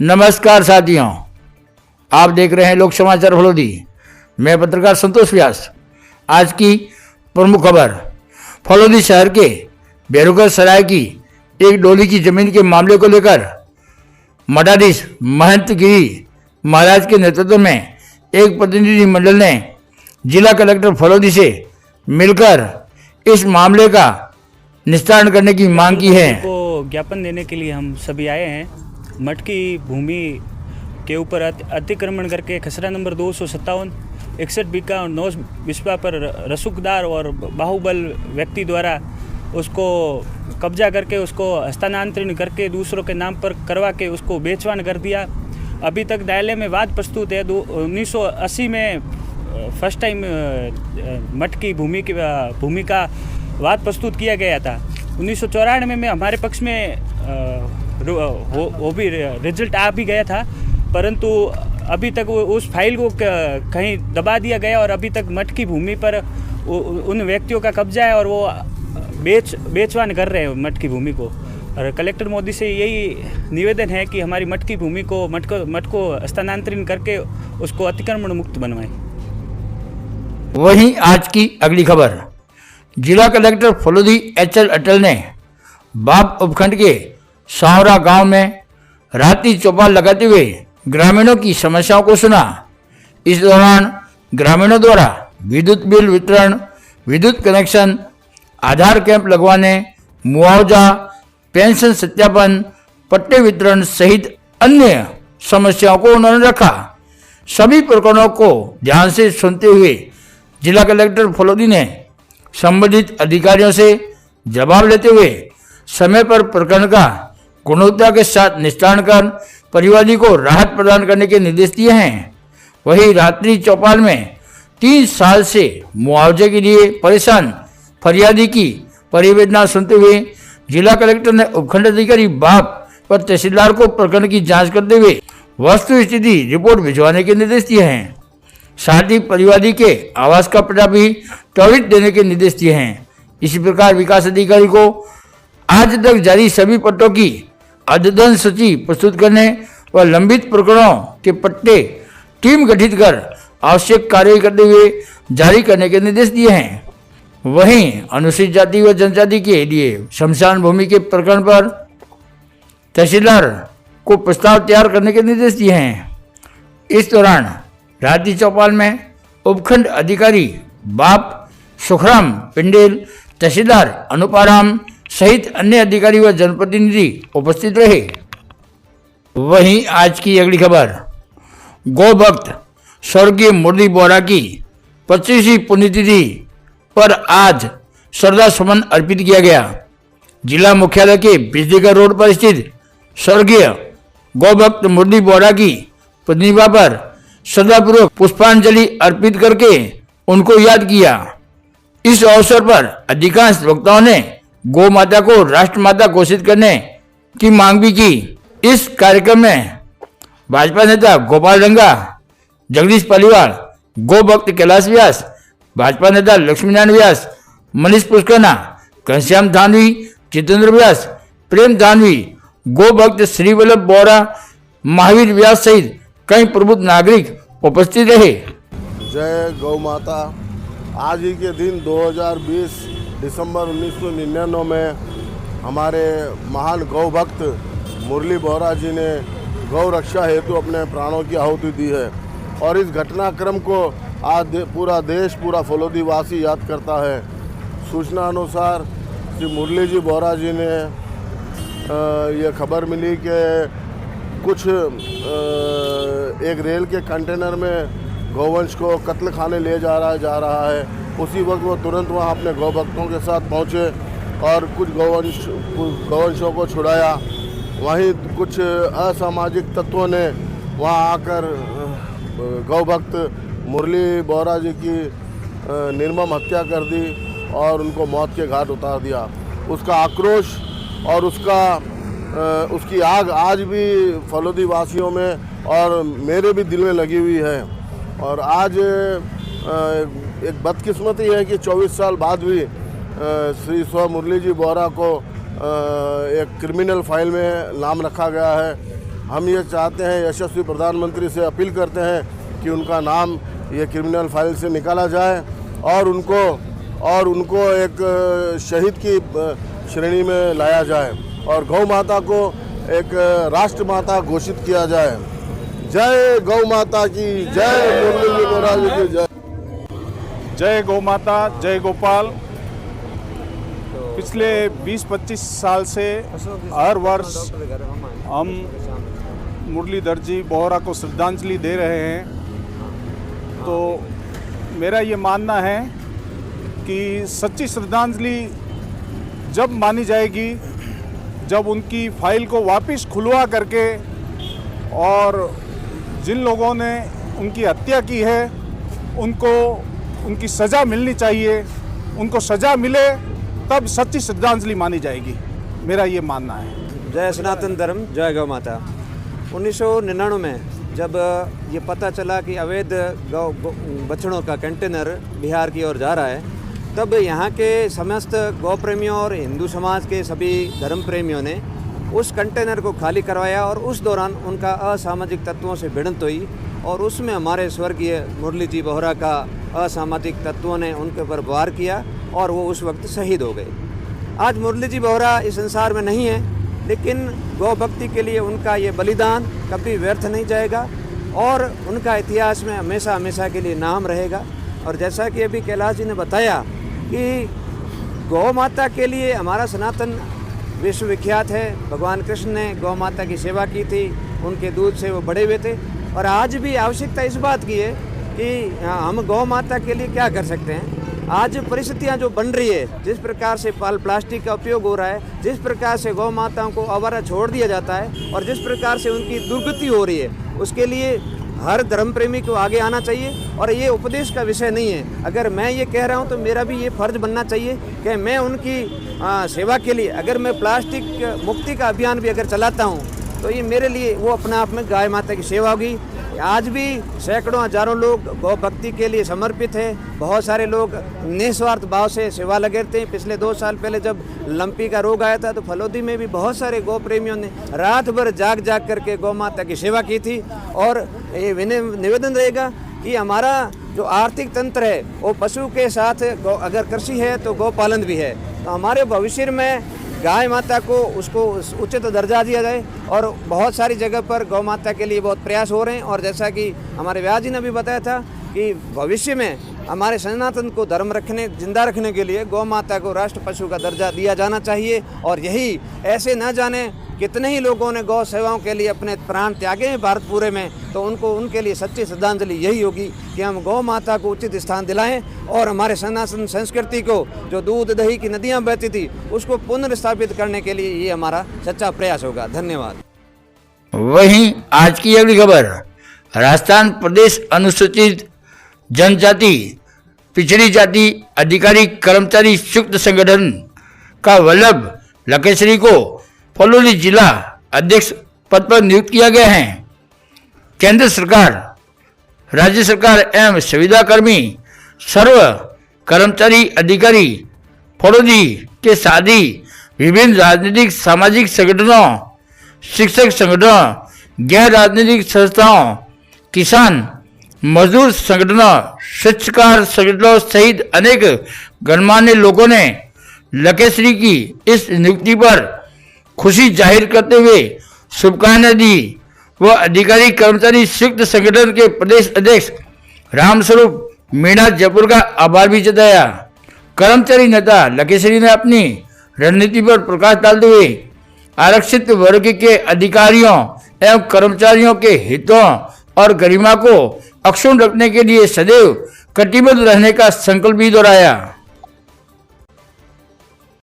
नमस्कार साथियों, आप देख रहे हैं लोक समाचार फलोदी। मैं पत्रकार संतोष व्यास। आज की प्रमुख खबर, फलोदी शहर के बेरुगर सराय की एक डोली की जमीन के मामले को लेकर मठाधीश महंत गिरी महाराज के नेतृत्व में एक प्रतिनिधि मंडल ने जिला कलेक्टर फलोदी से मिलकर इस मामले का निस्तारण करने की मांग की है। को ज्ञापन देने के लिए हम सभी आए हैं। मठ की भूमि के ऊपर अतिक्रमण करके खसरा नंबर 257 61 बीघा और 9 बिस्वा पर रसूखदार और बाहुबल व्यक्ति द्वारा उसको कब्जा करके उसको हस्तांतरण करके दूसरों के नाम पर करवा के उसको बेचवान कर दिया। अभी तक न्यायालय में वाद प्रस्तुत है। 1980 में फर्स्ट टाइम मठ की भूमि का वाद प्रस्तुत किया गया था। 1994 में हमारे पक्ष में वो भी रिजल्ट आ भी गया था, परंतु अभी तक उस फाइल को कहीं दबा दिया गया और अभी तक मठ की भूमि पर उन व्यक्तियों का कब्जा है और वो बेचवान कर रहे हैं मठ की भूमि को। और कलेक्टर मोदी से यही निवेदन है कि हमारी मठ की भूमि को मठ को हस्तांतरण करके उसको अतिक्रमण मुक्त बनवाएं। वहीं आज की अगली खबर, जिला कलेक्टर फलोदी एचएल अटल ने बाप उपखंड के सांवरा गांव में रात्रि चौपाल लगाते हुए ग्रामीणों की समस्याओं को सुना। इस दौरान ग्रामीणों द्वारा विद्युत बिल वितरण, विद्युत कनेक्शन, आधार कैंप लगवाने, मुआवजा, पेंशन सत्यापन, पट्टे वितरण सहित अन्य समस्याओं को उन्होंने रखा। सभी प्रकरणों को ध्यान से सुनते हुए जिला कलेक्टर फलोदी ने संबंधित अधिकारियों से जवाब लेते हुए समय पर प्रकरण का गुणवत्ता के साथ निस्तारण कर परिवादी को राहत प्रदान करने के निर्देश दिए हैं। वहीं रात्रि चौपाल में 3 साल से मुआवजे के लिए परेशान फरियादी की परिवेदना सुनते हुए जिला कलेक्टर ने उपखंड अधिकारी बाप और तहसीलदार को प्रकरण की जांच करते हुए वस्तु स्थिति रिपोर्ट भिजवाने के निर्देश दिए हैं। साथ ही परिवादी के आवास का पता भी त्वरित देने के निर्देश दिए हैं। इसी प्रकार विकास अधिकारी को आज तक जारी सभी पट्टों की अद्यतन सूची प्रस्तुत करने व लंबित प्रकरणों के पट्टे टीम गठित कर आवश्यक कार्य करते हुए जारी करने के निर्देश दिए हैं। वहीं अनुसूचित जाति व जनजाति के लिए शमशान भूमि के प्रकरण पर तहसीलदार को प्रस्ताव तैयार करने के निर्देश दिए हैं। इस दौरान रात्रि चौपाल में उपखंड अधिकारी बाप सुखराम पिंडेल, तहसीलदार अनुपाराम सहित अन्य अधिकारी व जनप्रतिनिधि उपस्थित रहे। वहीं आज की अगली खबर, गौ भक्त स्वर्गीय मुरली बोरा की 25वीं पुण्यतिथि पर आज श्रद्धा सुमन अर्पित किया गया। जिला मुख्यालय के बिजलीगढ़ रोड पर स्थित स्वर्गीय गौ भक्त मुरली बोरा की प्रतिमा पर श्रद्धापूर्वक पुष्पांजलि अर्पित करके उनको याद किया। इस अवसर पर अधिकांश वक्ताओं ने गौ माता को राष्ट्रमाता घोषित करने की मांग भी की। इस कार्यक्रम में भाजपा नेता गोपाल रंगा, जगदीश पालीवाल, गौ भक्त कैलाश व्यास, भाजपा नेता लक्ष्मीनारायण व्यास, मनीष पुष्करना, घनश्याम धानवी, जितेंद्र व्यास, प्रेम धानवी, गौ भक्त श्री वल्लभ बोरा, महावीर व्यास सहित कई प्रबुद्ध नागरिक उपस्थित रहे। जय गौ माता। आज ही के दिन 2020 दिसंबर 1999 में हमारे महान गौ भक्त मुरली बोरा जी ने गौ रक्षा हेतु अपने प्राणों की आहुति दी है और इस घटनाक्रम को आज पूरा देश, पूरा फलोदी वासी याद करता है। सूचना अनुसार श्री मुरली जी बोरा जी ने ये खबर मिली कि कुछ एक रेल के कंटेनर में गौवंश को कत्ल खाने ले जा रहा है। उसी वक्त वो तुरंत वहाँ अपने गौ भक्तों के साथ पहुँचे और कुछ गौवंशों को छुड़ाया। वहीं कुछ असामाजिक तत्वों ने वहाँ आकर गौ भक्त मुरली बोरा जी की निर्मम हत्या कर दी और उनको मौत के घाट उतार दिया। उसका आक्रोश और उसकी आग आज भी फलोदी वासियों में और मेरे भी दिल में लगी हुई है। और आज एक बदकिस्मती है कि 24 साल बाद भी श्री स्व मुरली जी बोरा को एक क्रिमिनल फाइल में नाम रखा गया है। हम ये चाहते हैं, यशस्वी प्रधानमंत्री से अपील करते हैं कि उनका नाम ये क्रिमिनल फाइल से निकाला जाए और उनको एक शहीद की श्रेणी में लाया जाए और गौ माता को एक राष्ट्र माता घोषित किया जाए। जय गौ माता की जय, मुरली बोहरा जी की जय। जय गौ माता, जय गोपाल। पिछले 20-25 साल से हर वर्ष हम मुरलीधर जी बोहरा को श्रद्धांजलि दे रहे हैं। तो मेरा ये मानना है कि सच्ची श्रद्धांजलि जब मानी जाएगी जब उनकी फाइल को वापस खुलवा करके और जिन लोगों ने उनकी हत्या की है उनको उनकी सज़ा मिलनी चाहिए। उनको सज़ा मिले तब सच्ची श्रद्धांजलि मानी जाएगी, मेरा ये मानना है। जय सनातन धर्म, जय गौ माता। 1999 में जब ये पता चला कि अवैध गौ बछड़ों का कंटेनर बिहार की ओर जा रहा है, तब यहाँ के समस्त गौ प्रेमियों और हिंदू समाज के सभी धर्म प्रेमियों ने उस कंटेनर को खाली करवाया और उस दौरान उनका असामाजिक तत्वों से भिड़ंत हुई और उसमें हमारे स्वर्गीय मुरली जी बोहरा का असामाजिक तत्वों ने उनके ऊपर वार किया और वो उस वक्त शहीद हो गए। आज मुरली जी बोहरा इस संसार में नहीं है, लेकिन गौ भक्ति के लिए उनका ये बलिदान कभी व्यर्थ नहीं जाएगा और उनका इतिहास में हमेशा हमेशा के लिए नाम रहेगा। और जैसा कि अभी कैलाश जी ने बताया कि गौ माता के लिए हमारा सनातन विश्वविख्यात है। भगवान कृष्ण ने गौ माता की सेवा की थी, उनके दूध से वो बड़े हुए थे। और आज भी आवश्यकता इस बात की है कि हम गौ माता के लिए क्या कर सकते हैं। आज परिस्थितियां जो बन रही है, जिस प्रकार से प्लास्टिक का उपयोग हो रहा है, जिस प्रकार से गौ माताओं को आवारा छोड़ दिया जाता है और जिस प्रकार से उनकी दुर्गति हो रही है, उसके लिए हर धर्म प्रेमी को आगे आना चाहिए। और ये उपदेश का विषय नहीं है। अगर मैं ये कह रहा हूँ तो मेरा भी ये फर्ज बनना चाहिए कि मैं उनकी सेवा के लिए, अगर मैं प्लास्टिक मुक्ति का अभियान भी अगर चलाता हूँ तो ये मेरे लिए वो अपने आप में गाय माता की सेवा होगी। आज भी सैकड़ों हजारों लोग गौ भक्ति के लिए समर्पित है। बहुत सारे लोग निस्वार्थ भाव से सेवा लगे थे। पिछले 2 साल पहले जब लंपी का रोग आया था तो फलोदी में भी बहुत सारे गौ प्रेमियों ने रात भर जाग करके गौ माता की सेवा की थी। और ये निवेदन रहेगा कि हमारा जो आर्थिक तंत्र है वो पशु के साथ अगर कृषि है तो गौ पालन भी है। तो हमारे भविष्य में गाय माता को उसको उचित दर्जा दिया जाए और बहुत सारी जगह पर गौ माता के लिए बहुत प्रयास हो रहे हैं। और जैसा कि हमारे व्यास जी ने भी बताया था कि भविष्य में हमारे सनातन को धर्म जिंदा रखने के लिए गौ माता को राष्ट्र पशु का दर्जा दिया जाना चाहिए। और यही ऐसे न जाने कितने ही लोगों ने गौ सेवाओं के लिए अपने प्राण त्यागे हैं भारत पूरे में, तो उनके लिए सच्ची श्रद्धांजलि यही होगी कि हम गौ माता को उचित स्थान दिलाएं और हमारे सनातन संस्कृति को, जो दूध दही की नदियां बहती थी, उसको पुनर्स्थापित करने के लिए ये हमारा सच्चा प्रयास होगा। धन्यवाद। वहीं आज की अगली खबर, राजस्थान प्रदेश अनुसूचित जनजाति पिछड़ी जाति अधिकारी कर्मचारी संयुक्त संगठन का वल्लभ लकेश्वरी को फलोदी जिला अध्यक्ष पद पर नियुक्त किया गया है। केंद्र सरकार, राज्य सरकार एवं संविदा कर्मी सर्व कर्मचारी अधिकारी फलोदी के साथ ही विभिन्न राजनीतिक सामाजिक संगठनों, शिक्षक संगठनों, गैर राजनीतिक संस्थाओं, किसान मजदूर संगठनों, स्वच्छकार संगठनों सहित अनेक गणमान्य लोगों ने लकेश्वरी की इस नियुक्ति पर खुशी जाहिर करते हुए शुभकामनाएं दी व अधिकारी कर्मचारी संयुक्त संगठन के प्रदेश अध्यक्ष रामस्वरूप मीणा जयपुर का आभार भी जताया। कर्मचारी नेता लकेश्वरी ने अपनी रणनीति पर प्रकाश डालते हुए आरक्षित वर्ग के अधिकारियों एवं कर्मचारियों के हितों और गरिमा को अक्षुण्ण रखने के लिए सदैव कटिबद्ध रहने का संकल्प भी दोहराया।